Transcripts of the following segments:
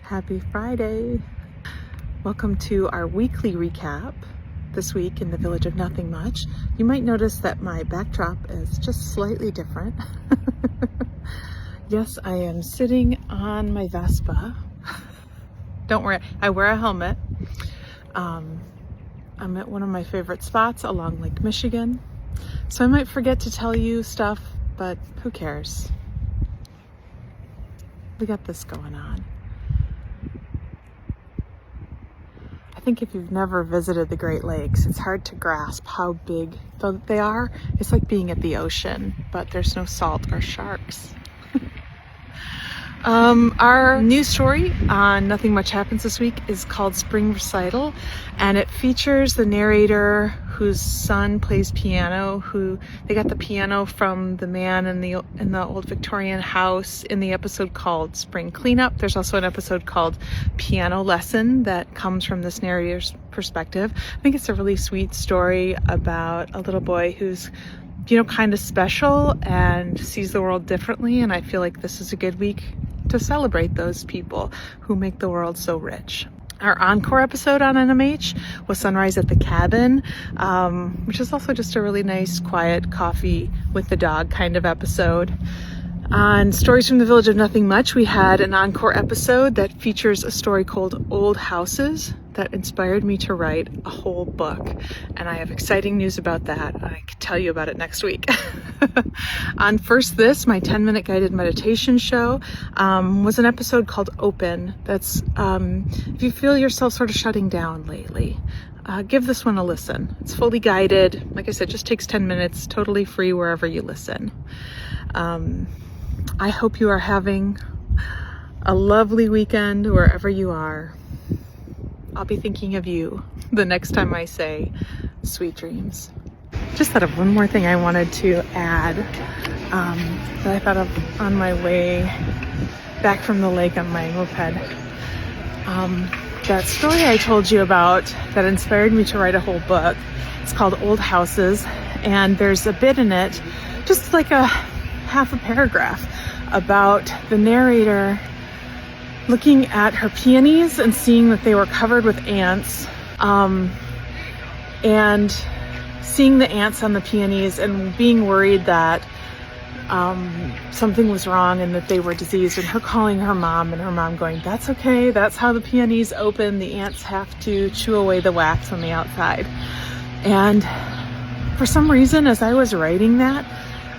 Happy Friday. Welcome to our weekly recap this week in the Village of Nothing Much. You might notice that my backdrop is just slightly different. Yes, I am sitting on my Vespa. Don't worry, I wear a helmet. I'm at one of my favorite spots along Lake Michigan. So I might forget to tell you stuff, but who cares? We got this going on. I think if you've never visited the Great Lakes, it's hard to grasp how big they are. It's like being at the ocean, but there's no salt or sharks. Our news story on Nothing Much Happens this week is called Spring Recital, and it features the narrator whose son plays piano, they got the piano from the man in the old Victorian house in the episode called Spring Cleanup. There's also an episode called Piano Lesson that comes from this narrator's perspective. I think it's a really sweet story about a little boy who's kind of special and sees the world differently, and I feel like this is a good week to celebrate those people who make the world so rich. Our encore episode on NMH was Sunrise at the Cabin, which is also just a really nice, quiet coffee with the dog kind of episode. On Stories from the Village of Nothing Much, we had an encore episode that features a story called Old Houses that inspired me to write a whole book. And I have exciting news about that. I can tell you about it next week. On First This, my 10-minute guided meditation show, was an episode called Open. That's if you feel yourself sort of shutting down lately, give this one a listen. It's fully guided. Like I said, just takes 10 minutes, totally free wherever you listen. I hope you are having a lovely weekend wherever you are. I'll be thinking of you the next time I say sweet dreams. Just thought of one more thing I wanted to add that I thought of on my way back from the lake on my moped. That story I told you about that inspired me to write a whole book, it's called Old Houses, and there's a bit in it, just like a half a paragraph, about the narrator looking at her peonies and seeing that they were covered with ants, and seeing the ants on the peonies and being worried that something was wrong and that they were diseased, and her calling her mom and her mom going, "That's okay, that's how the peonies open, the ants have to chew away the wax on the outside." And for some reason, as I was writing that,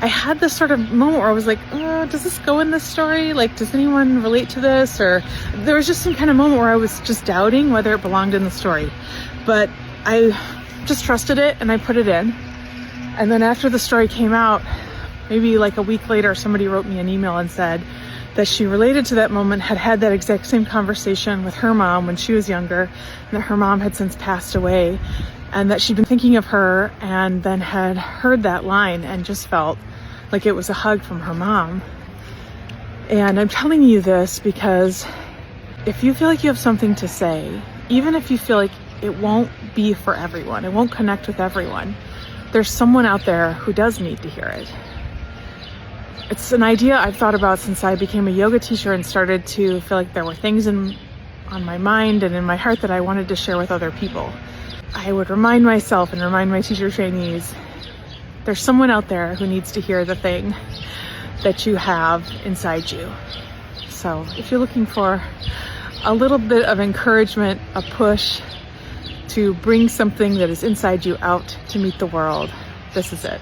I had this sort of moment where I was like, does this go in this story? Like, does anyone relate to this? Or there was just some kind of moment where I was just doubting whether it belonged in the story. But I just trusted it and I put it in. And then after the story came out, maybe like a week later, somebody wrote me an email and said that she related to that moment, had that exact same conversation with her mom when she was younger, and that her mom had since passed away, and that she'd been thinking of her and then had heard that line and just felt like it was a hug from her mom. And I'm telling you this because if you feel like you have something to say, even if you feel like it won't be for everyone, it won't connect with everyone, there's someone out there who does need to hear it. It's an idea I've thought about since I became a yoga teacher and started to feel like there were things on my mind and in my heart that I wanted to share with other people. I would remind myself and remind my teacher trainees, there's someone out there who needs to hear the thing that you have inside you. So if you're looking for a little bit of encouragement, a push to bring something that is inside you out to meet the world, this is it.